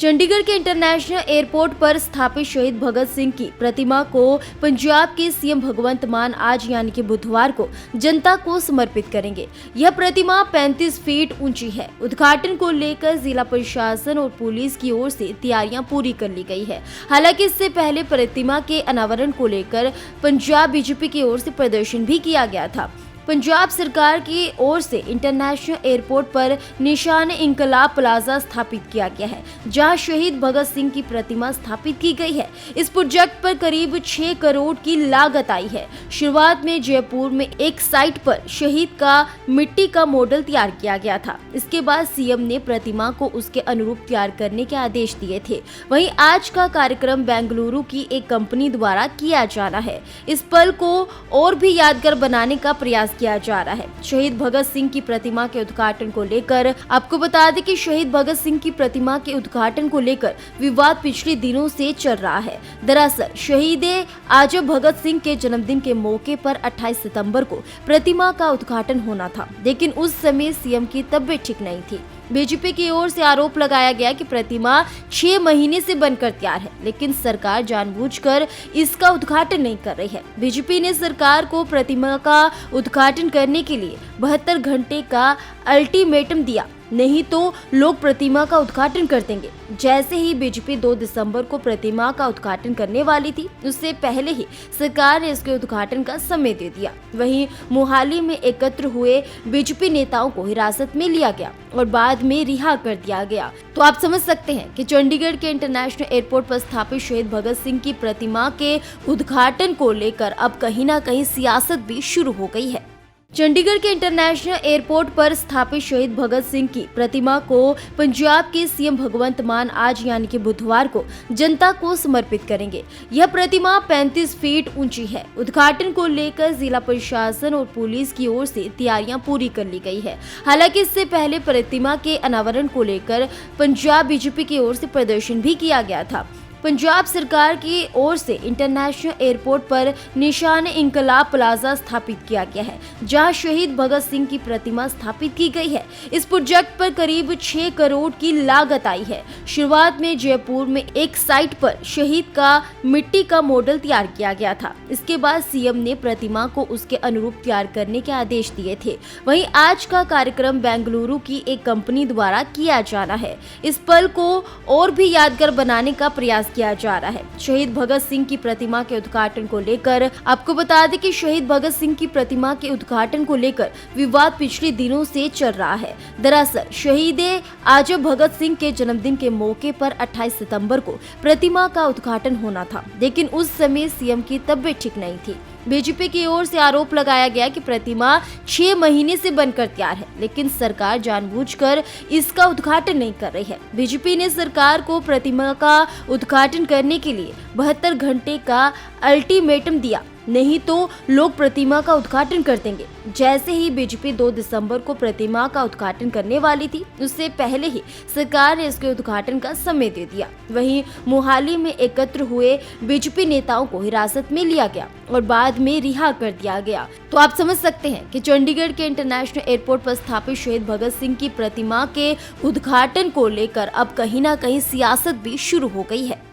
चंडीगढ़ के international airport पर स्थापित शहीद भगत सिंह की प्रतिमा को पंजाब के सीएम भगवंत मान आज यानी कि बुधवार को जनता को समर्पित करेंगे। यह प्रतिमा 35 फीट ऊंची है। उद्घाटन को लेकर जिला प्रशासन और पुलिस की ओर से तैयारियां पूरी कर ली गई है। हालांकि इससे पहले प्रतिमा के अनावरण को लेकर पंजाब बीजेपी की ओर से प्रदर्शन भी किया गया था। पंजाब सरकार की ओर से इंटरनेशनल एयरपोर्ट पर निशान इंकलाब प्लाजा स्थापित किया गया है, जहां शहीद भगत सिंह की प्रतिमा स्थापित की गई है। इस प्रोजेक्ट पर करीब 6 करोड़ की लागत आई है। शुरुआत में जयपुर में एक साइट पर शहीद का मिट्टी का मॉडल तैयार किया गया था। इसके बाद सीएम ने प्रतिमा को उसके अनुरूप तैयार करने के आदेश दिए थे। वहीं आज का कार्यक्रम बेंगलुरु की एक कंपनी द्वारा किया जाना है। इस पल को और भी यादगार बनाने का प्रयास किया जा रहा है। शहीद भगत सिंह की प्रतिमा के उद्घाटन को लेकर आपको बता दें कि शहीद भगत सिंह की प्रतिमा के उद्घाटन को लेकर विवाद पिछले दिनों से चल रहा है। दरअसल शहीद आजम भगत सिंह के जन्मदिन के मौके पर 28 सितंबर को प्रतिमा का उद्घाटन होना था, लेकिन उस समय सीएम की तबीयत ठीक नहीं थी। बीजेपी की ओर से आरोप लगाया गया कि प्रतिमा 6 महीने से बनकर तैयार है, लेकिन सरकार जानबूझकर इसका उद्घाटन नहीं कर रही है। बीजेपी ने सरकार को प्रतिमा का उद्घाटन करने के लिए 72 घंटे का अल्टीमेटम दिया, नहीं तो लोग प्रतिमा का उद्घाटन कर देंगे। जैसे ही बीजेपी 2 दिसंबर को प्रतिमा का उद्घाटन करने वाली थी, उससे पहले ही सरकार ने इसके उद्घाटन का समय दे दिया। वहीं मोहाली में एकत्र हुए बीजेपी नेताओं को हिरासत में लिया गया और बाद में रिहा कर दिया गया। तो आप समझ सकते हैं कि चंडीगढ़ के इंटरनेशनल एयरपोर्ट पर स्थापित शहीद भगत सिंह की प्रतिमा के उद्घाटन को लेकर अब कहीं ना कहीं सियासत भी शुरू हो गई है। चंडीगढ़ के इंटरनेशनल एयरपोर्ट पर स्थापित शहीद भगत सिंह की प्रतिमा को पंजाब के सीएम भगवंत मान आज यानी कि बुधवार को जनता को समर्पित करेंगे। यह प्रतिमा 35 फीट ऊंची है। उद्घाटन को लेकर जिला प्रशासन और पुलिस की ओर से तैयारियां पूरी कर ली गई है। हालांकि इससे पहले प्रतिमा के अनावरण को लेकर पंजाब बीजेपी की ओर से प्रदर्शन भी किया गया था। पंजाब सरकार की ओर से इंटरनेशनल एयरपोर्ट पर निशान इंकलाब प्लाजा स्थापित किया गया है, जहां शहीद भगत सिंह की प्रतिमा स्थापित की गई है। इस प्रोजेक्ट पर करीब 6 करोड़ की लागत आई है। शुरुआत में जयपुर में एक साइट पर शहीद का मिट्टी का मॉडल तैयार किया गया था। इसके बाद सीएम ने प्रतिमा को उसके अनुरूप तैयार करने के आदेश दिए थे। वहीं आज का कार्यक्रम बेंगलुरु की एक कंपनी द्वारा किया जाना है। इस पल को और भी यादगार बनाने का प्रयास किया जा रहा है। शहीद भगत सिंह की प्रतिमा के उद्घाटन को लेकर आपको बता दें कि शहीद भगत सिंह की प्रतिमा के उद्घाटन को लेकर विवाद पिछले दिनों से चल रहा है। दरअसल शहीद आजम भगत सिंह के जन्मदिन के मौके पर 28 सितंबर को प्रतिमा का उद्घाटन होना था, लेकिन उस समय सीएम की तबीयत ठीक नहीं थी। बीजेपी की ओर से आरोप लगाया गया कि प्रतिमा 6 महीने से बनकर तैयार है, लेकिन सरकार जानबूझकर इसका उद्घाटन नहीं कर रही है। बीजेपी ने सरकार को प्रतिमा का उद्घाटन करने के लिए 72 घंटे का अल्टीमेटम दिया, नहीं तो लोग प्रतिमा का उद्घाटन कर देंगे। जैसे ही बीजेपी 2 दिसंबर को प्रतिमा का उद्घाटन करने वाली थी, उससे पहले ही सरकार ने इसके उद्घाटन का समय दे दिया। वहीं मोहाली में एकत्र हुए बीजेपी नेताओं को हिरासत में लिया गया और बाद में रिहा कर दिया गया। तो आप समझ सकते हैं कि चंडीगढ़ के इंटरनेशनल एयरपोर्ट पर स्थापित शहीद भगत सिंह की प्रतिमा के उद्घाटन को लेकर अब कहीं ना कहीं सियासत भी शुरू हो गई है।